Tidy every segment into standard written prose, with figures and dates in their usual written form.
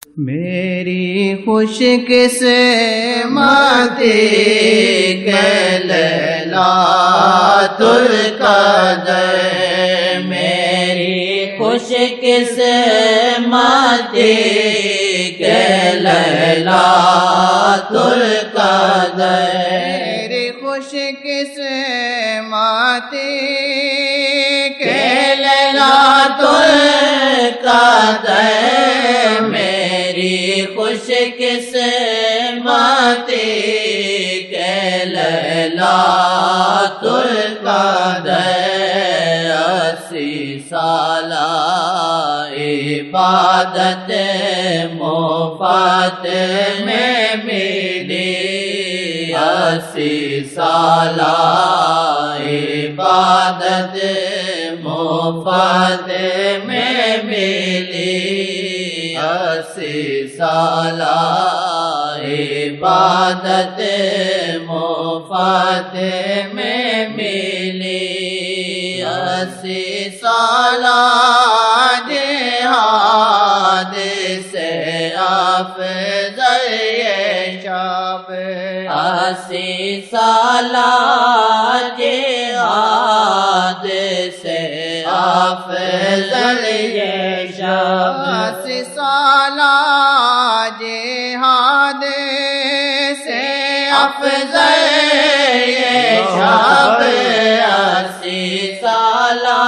میری خوش قسمتی کہ لیلۃ القدر، میری خوش قسمتی کہ لیلۃ القدر، میری خوش قسمتی کہ لیلۃ القدر، میری خوش قسمتی کہ لیلۃ القدر، 80 سالہ عبادت مفت میں ملی، 80 سالہ عبادت مفت میں ملی، 80 سالہ عبادت مفت میں ملی، 80 سالہ جہاد سے افضل یہ شب، 80 سالہ جہاد سے افضل یہ شب، 80 سالہ جہاد سے افضل یہ شب، 80 سالہ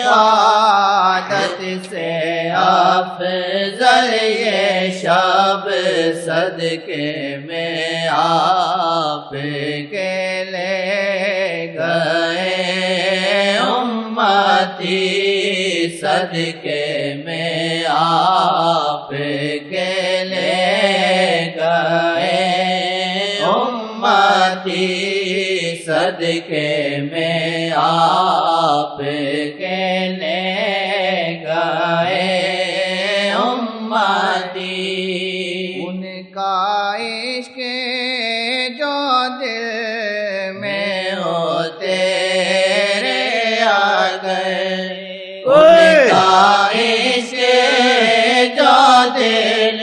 عبادت سے افضل یہ شب، صدقے میں آپ کے لے گئے امتی، صدقے میں آپ کے لے گئے امتی، صدقے میں آپ کے لے گئے امتی، ان کا عشق جو دل میں ہو تیرے آ گئے، ان کا عشق جو دل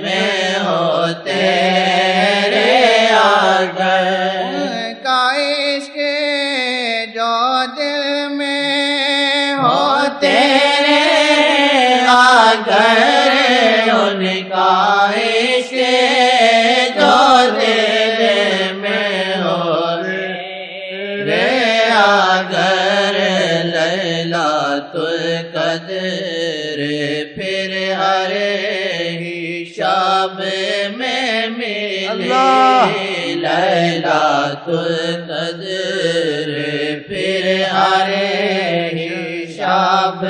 میں ہو تیرے آ گئے، ان کا عشق جو دل میں ہو تیرے آ گئے، ان کا عشق جو دل میں ہو تیرے آ گئے، لیلۃ القدر پھر ہر ہی شب میں ملی، لیلۃ القدر پھر ہر ہی شب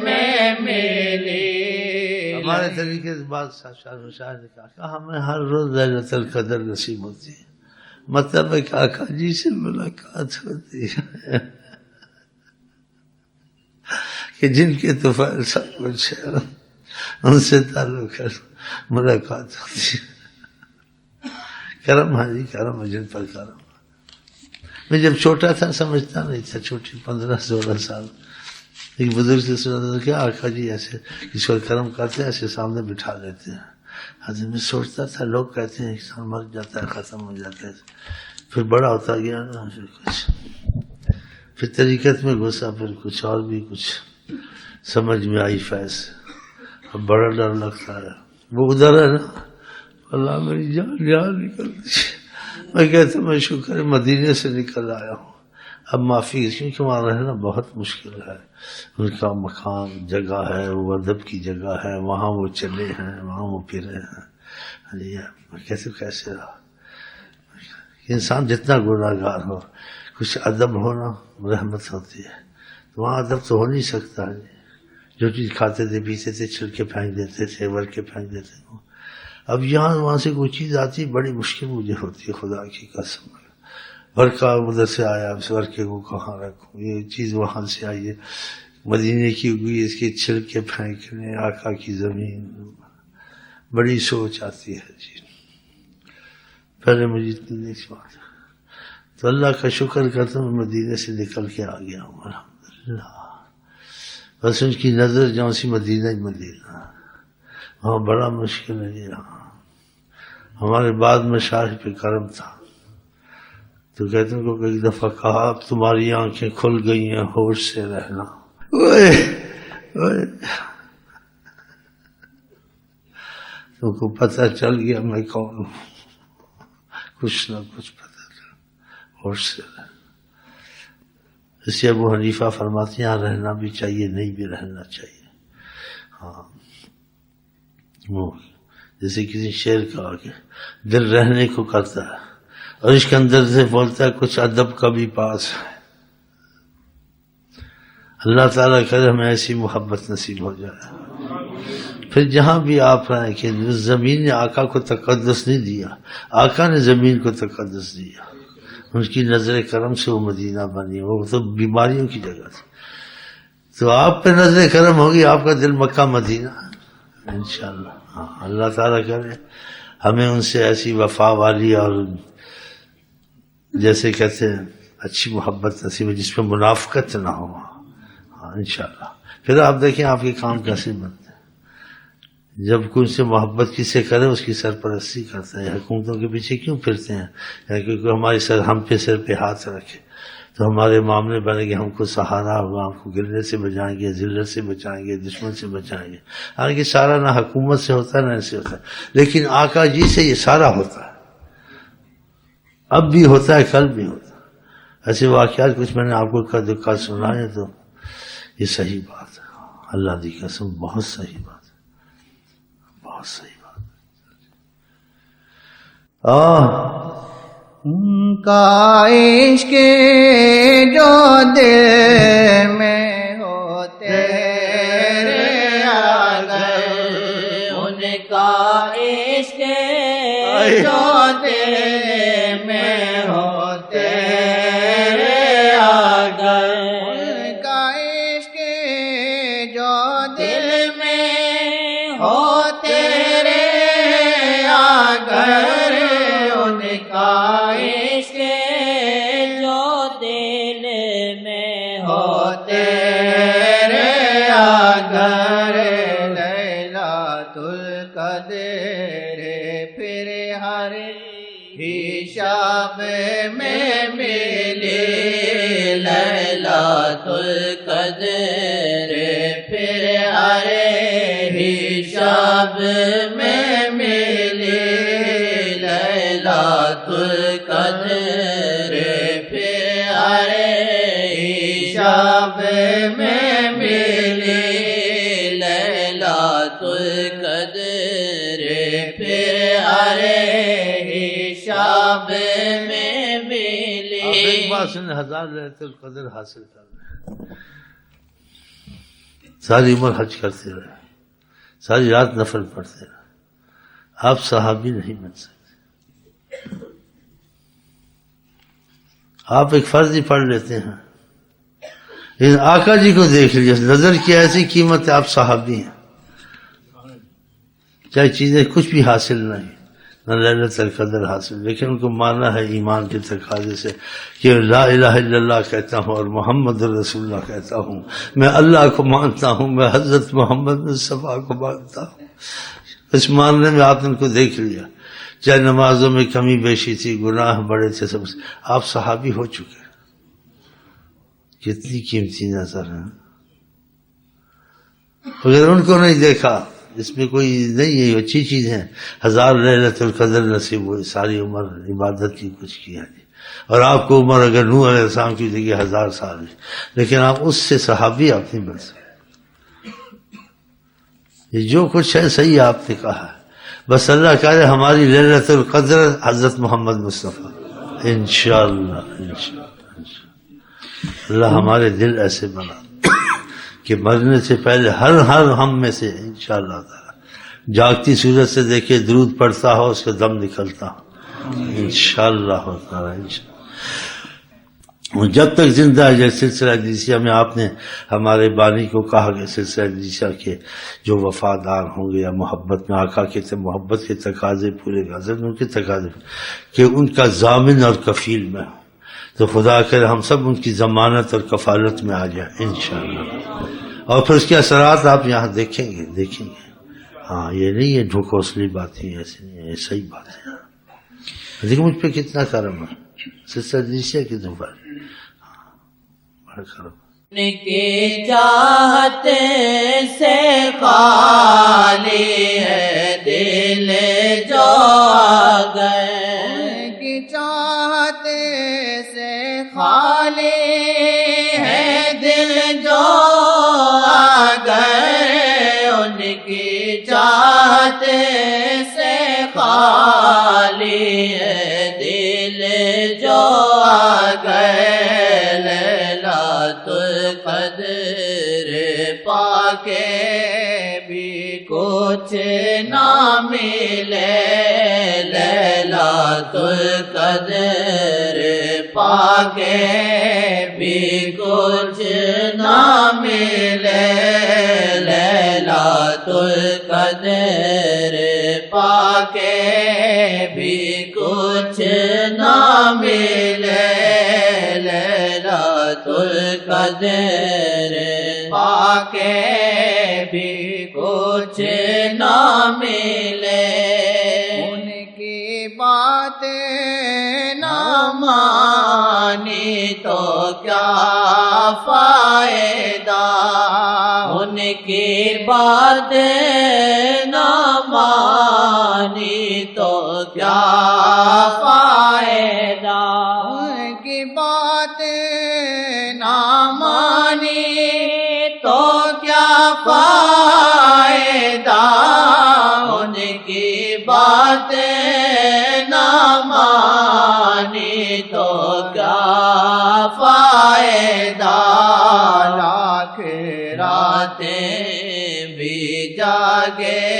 میں ملی۔ ہمارے طریقے سے بعض شاعر نے کہا کہ ہمیں ہر روز لیلۃ القدر نصیب ہوتی ہے، مطلب ہے کہ آقا جی سے ملاقات ہوتی ہے کہ جن کے طفیل سب کچھ ہے ان سے تعلق ہے، ملاقات ہوتی ہے۔ کرم ہے جی، کرم ہے، جن پر کرم۔ میں جب چھوٹا تھا سمجھتا نہیں تھا، چھوٹی 15-16 سال، ایک بزرگ سے سنا تھا کہ آقا جی ایسے کسی پر کرم کرتے ہیں، ایسے سامنے بٹھا لیتے ہیں۔ حضرت میں سوچتا تھا لوگ کہتے ہیں انسان مر جاتا ہے، ختم ہو جاتا ہے، پھر بڑا ہوتا گیا نا، پھر طریقت میں گھسا، پھر کچھ اور بھی کچھ سمجھ میں آئی فیض، اب بڑا ڈر لگتا ہے۔ وہ ادھر ہے نا، اللہ میری جان نکل گئی، میں کہتا میں شکر ہے مدینے سے نکل آیا ہوں، اب معافی، کیونکہ وہاں رہنا بہت مشکل ہے، ان کا مکان جگہ ہے، وہ ادب کی جگہ ہے، وہاں وہ چلے ہیں، وہاں وہ پھرے ہیں، میں کیسے رہا۔ انسان جتنا گناہ گار ہو، کچھ ادب ہونا رحمت ہوتی ہے، تو وہاں ادب تو ہو نہیں سکتا ہے، جو چیز کھاتے تھے پیتے تھے چھلکے پھینک دیتے تھے، ورکے پھینک دیتے تھے، اب یہاں وہاں سے کوئی چیز آتی بڑی مشکل مجھے ہوتی ہے، خدا کی قسم، ورکا ادھر سے آیا، اس ورکے کو کہاں رکھوں، یہ چیز وہاں سے آئی ہے، مدینے کی ہوئی، اس کے چھلکے پھینکنے، آقا کی زمین، بڑی سوچ آتی ہے جی۔ پہلے مجھے اتنی نہیں بات، تو اللہ کا شکر کرتا ہوں مدینے سے نکل کے آ گیا ہوں الحمدللہ، بس ان کی نظر جہاں سی مدینہ ہی مدینہ، ہاں بڑا مشکل ہے یہ. ہمارے بعد میں شاہ پہ کرم تھا تو کہتے ہیں کہ ایک دفعہ کہا اب تمہاری آنکھیں کھل گئی ہیں، ہوش سے رہنا. تم کو پتہ چل گیا میں کون ہوں، کچھ نہ کچھ پتہ چل، ہوش سے رہنا. اس لیے ابو حنیفہ فرماتے ہیں یہاں رہنا بھی چاہیے، نہیں بھی رہنا چاہیے. ہاں وہ جیسے کسی شعر کا کہ دل رہنے کو کرتا ہے اور اس کے اندر سے بولتا ہے کچھ ادب کا بھی پاس ہے. اللہ تعالیٰ کرے ہمیں ایسی محبت نصیب ہو جائے. پھر جہاں بھی آپ رہیں کہ زمین نے آقا کو تقدس نہیں دیا، آقا نے زمین کو تقدس دیا. ان کی نظر کرم سے وہ مدینہ بنی، وہ تو بیماریوں کی جگہ تھی. تو آپ پہ نظر کرم ہوگی، آپ کا دل مکہ مدینہ انشاءاللہ. ہاں اللہ تعالیٰ کرے ہمیں ان سے ایسی وفا والی اور جیسے کہتے ہیں اچھی محبت نصیب ہے جس پہ منافقت نہ ہو. ہاں انشاءاللہ. پھر آپ دیکھیں آپ کے کام کیسے بنتے ہیں. جب کوئی سے محبت کس سے کرے اس کی سرپرستی کرتا ہے. حکومتوں کے پیچھے کیوں پھرتے ہیں؟ کیونکہ ہماری ہم پہ سر پہ ہاتھ رکھے تو ہمارے معاملے بنے گے، ہم کو سہارا ہوگا، ہم کو گرنے سے بچائیں گے، ذلت سے بچائیں گے، دشمن سے بچائیں گے. حالانکہ سارا نہ حکومت سے ہوتا ہے نہ ایسے ہوتا ہے، لیکن آقا جی سے یہ سارا ہوتا ہے. اب بھی ہوتا ہے، کل بھی ہوتا ہے. ایسے واقعات کچھ میں نے آپ کو دکھا سنائے تو یہ صحیح بات ہے. اللہ دی قسم بہت صحیح بات ہے، بہت صحیح بات ہے. ان کا عشق جو دل میں ہو تیرے اگر، ان کا عشق جو دل میں ہو تیرے اگر، ان کا عشق جو دل میں ہو تیرے اگر، ان کا عشق جو دل میں ہو تیرے اگر، لیلۃ القدر پھر ہر ہی شب میں ملی، لیلۃ القدر پھر ہر ہی شب میں ملی، لیلۃ القدر پھر ہر ہی شب میں ملی، لیلۃ القدر پھر ہر ہی شب میں ملی. آپ ایک بار سے 1000 لیلۃ القدر حاصل کر رہے، ساری عمر حج کرتے رہے، ساری رات نفل پڑھتے رہے. آپ صحابی نہیں بن سکتے. آپ ایک فرض ہی پڑھ لیتے ہیں، لیکن آقا جی کو دیکھ لیا، نظر کی ایسی قیمت ہے، آپ صحابی ہیں. چاہے چیزیں کچھ بھی حاصل نہیں، نہ لیلۃ القدر حاصل، لیکن ان کو مانا ہے ایمان کے تقاضے سے کہ لا الہ الا اللہ کہتا ہوں اور محمد رسول اللہ کہتا ہوں، میں اللہ کو مانتا ہوں، میں حضرت محمد مصطفیٰ کو مانتا ہوں. اس ماننے میں آپ نے ان کو دیکھ لیا، چاہے نمازوں میں کمی بیشی تھی، گناہ بڑے تھے، سب آپ صحابی ہو چکے. کتنی قیمتی نظر ہے. اگر ان کو نہیں دیکھا، اس میں کوئی نہیں ہے، اچھی چیز ہے. 1000 لیلۃ القدر نصیب ہوئی، ساری عمر عبادت کی کچھ کیا نہیں. اور آپ کو عمر اگر نوح علیہ السلام کی جگہ 1000 سال ہے، لیکن آپ اس سے صحابی آپ نہیں بن سکتے. یہ جو کچھ ہے صحیح آپ نے کہا ہے. بس اللہ کرے ہماری لیلۃ القدر حضرت محمد مصطفیٰ انشاءاللہ. اللہ ہمارے دل ایسے بنا کہ مرنے سے پہلے ہر ہم میں سے انشاءاللہ تعالی جاگتی صورت سے دیکھے درود پڑھتا ہو، اس کا دم نکلتا ہو انشاءاللہ تعالی. جب تک زندہ ہے، جیسے سلسلہ حدیثیہ میں آپ نے ہمارے بانی کو کہا کہ سلسلہ حدیثیہ کے جو وفادار ہوں گے یا محبت میں آقا کے محبت کے تقاضے پورے حضرت ان کے تقاضے کہ ان کا ضامن اور کفیل میں ہوں، تو خدا کرے ہم سب ان کی ضمانت اور کفالت میں آ جائیں انشاءاللہ. اور پھر اس کے اثرات آپ یہاں دیکھیں گے. ہاں یہ نہیں ہے ڈھوکوسلی باتیں، ایسی نہیں ہے، یہ صحیح بات ہے. دیکھو مجھ پہ کتنا کرم ہے سسٹر جیسیا کی تو پر بڑا کرم. ان کی چاہت سے خالی ہے دل جو آ گئے، ان کی چاہت سے خالی ہے دل جو آ گئے، ان کی چاہت سے خالی ہے دل جو آ گئے. قدر پا کے بھی کچھ نہ ملے، لیلۃ القدر پا کے بھی کچھ نہ ملے، لیلۃ القدر پا کے بھی کچھ نہ ملے، لیلۃ القدر پا کے بھی کچھ نہ ملے. ان کی باتیں نہ مانی تو کیا فائدہ، ان کی باتیں نہ مانی تو کیا فائدہ، ان کی باتیں نہ مانی تو کیا فائدہ، ان کی باتیں نہ مانی تو کیا فائدہ. لاکھ راتیں بھی جاگے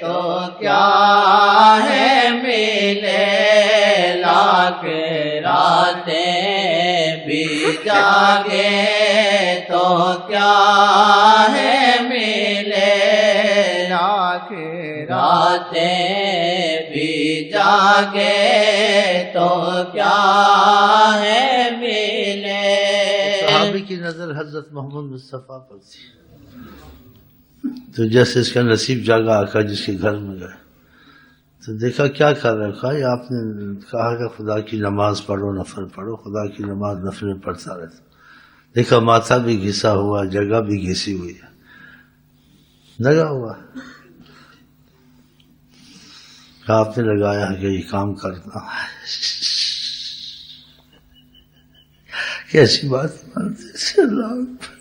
تو کیا ہے ملے، لاکھ راتیں بھی جاگے تو کیا ہے ملے، لاکھ راتیں بھی جاگے تو کیا ہے ملے. صحابی کی نظر حضرت محمد مصطفیٰ پر تھی، تو جیسے اس کا نصیب جاگا آقا جس کے گھر میں گئے تو دیکھا کیا کر رہا ہے. کہا آپ نے کہا کہ خدا کی نماز پڑھو، نفل پڑھو. خدا کی نماز نفل پڑھتا رہتا. دیکھا ماتھا بھی گھسا ہوا، جگہ بھی گھسی ہوئی ہے، لگا ہوا. کہا آپ نے لگایا ہے کہ یہ کام کرنا ہے. کیسی بات مانتے اللہ اکبر.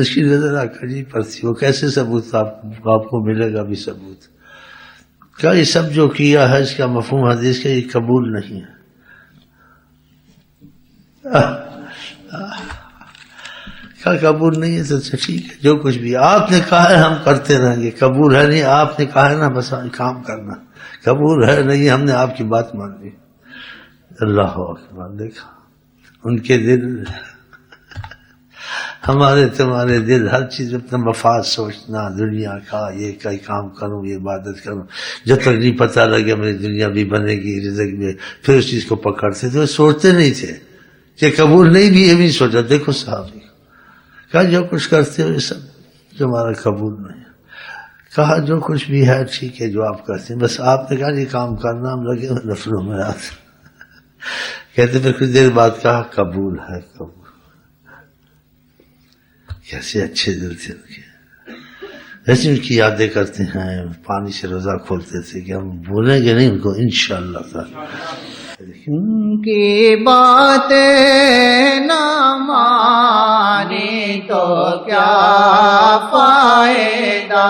اس کی نظر آقا جی پر تھی. وہ کیسے ثبوت آپ کو ملے گا بھی ثبوت. کیا یہ سب جو کیا ہے اس کا مفہوم حدیث کا یہ قبول نہیں ہے. کیا قبول نہیں ہے تو ٹھیک ہے، جو کچھ بھی آپ نے کہا ہے ہم کرتے رہیں گے. قبول ہے نہیں، آپ نے کہا ہے نا بس کام کرنا. قبول ہے نہیں، ہم نے آپ کی بات مان لی. اللہ اکبر. دیکھا ان کے دل، ہمارے تمہارے دل ہر چیز اپنا مفاد سوچنا، دنیا کا یہ کئی کام کروں، یہ عبادت کروں، جب تک نہیں پتہ لگے میری دنیا بھی بنے گی رزق میں، پھر اس چیز کو پکڑتے تھے. سوچتے نہیں تھے کہ قبول نہیں بھی، یہ بھی سوچا. دیکھو صحابی کہا جو کچھ کرتے ہو یہ سب تمہارا قبول نہیں. کہا جو کچھ بھی ہے ٹھیک ہے جو آپ کرتے ہیں، بس آپ نے کہا یہ کام کرنا، ہم لگے نفلوں میں آتے. کہتے پھر کچھ دیر بعد کہا قبول ہے قبول. کیسے اچھے دل تھے ان کے. ایسی ان کی یادیں کرتے ہیں، پانی سے روزہ کھولتے تھے کہ ہم بھولیں گے نہیں ان کو انشاءاللہ تعالی. ان کی بات نہ مانی تو کیا فائدہ.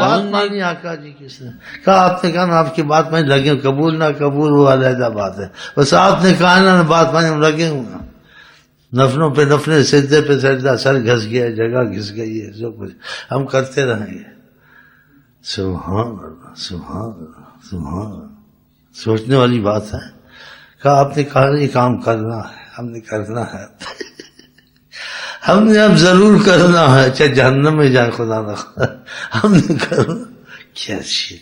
بات مانی آقا جی کس نے کہا؟ آپ نے کہا نا آپ کی بات میں لگے ہوں. قبول نہ قبول وہ علیحدہ بات ہے، بس آپ نے کہا نا بات میں لگے ہوں. نفلوں پہ نفلیں، سجدے پہ سجدہ، سر گھس گیا، جگہ گھس گئی ہے، جو کچھ ہم کرتے رہیں گے. سبحان اللہ سبحان اللہ سبحان اللہ. سوچنے والی بات ہے. کہا آپ نے کہا یہ کام کرنا ہے، ہم نے کرنا ہے. ہم نے اب ضرور کرنا ہے، چاہے جہنم میں جائے خدا نہ ہم نے کرنا. کیا چیز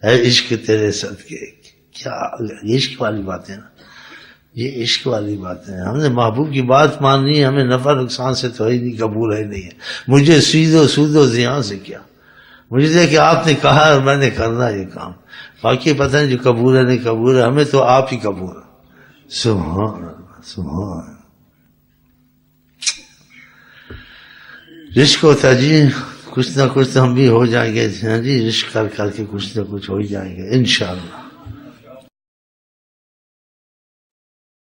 ہے عشق تیرے صدقے. کیا عشق والی بات ہے نا، یہ عشق والی بات ہے. ہم نے محبوب کی بات ماننی ہے، ہمیں نفع نقصان سے تو ہی نہیں، قبول ہے نہیں ہے. مجھے سود و زیاں سے کیا. مجھے دے کہ آپ نے کہا اور میں نے کرنا یہ کام. باقی پتہ نہیں جو قبول ہے نہیں قبول ہے، ہمیں تو آپ ہی قبول ہے. سبحان اللہ سبحان. رزق ہوتا جی، کچھ نہ کچھ تو ہم بھی ہو جائیں گے. ہاں جی، رزق کر کر کے کچھ نہ کچھ ہو ہی جائیں گے انشاءاللہ.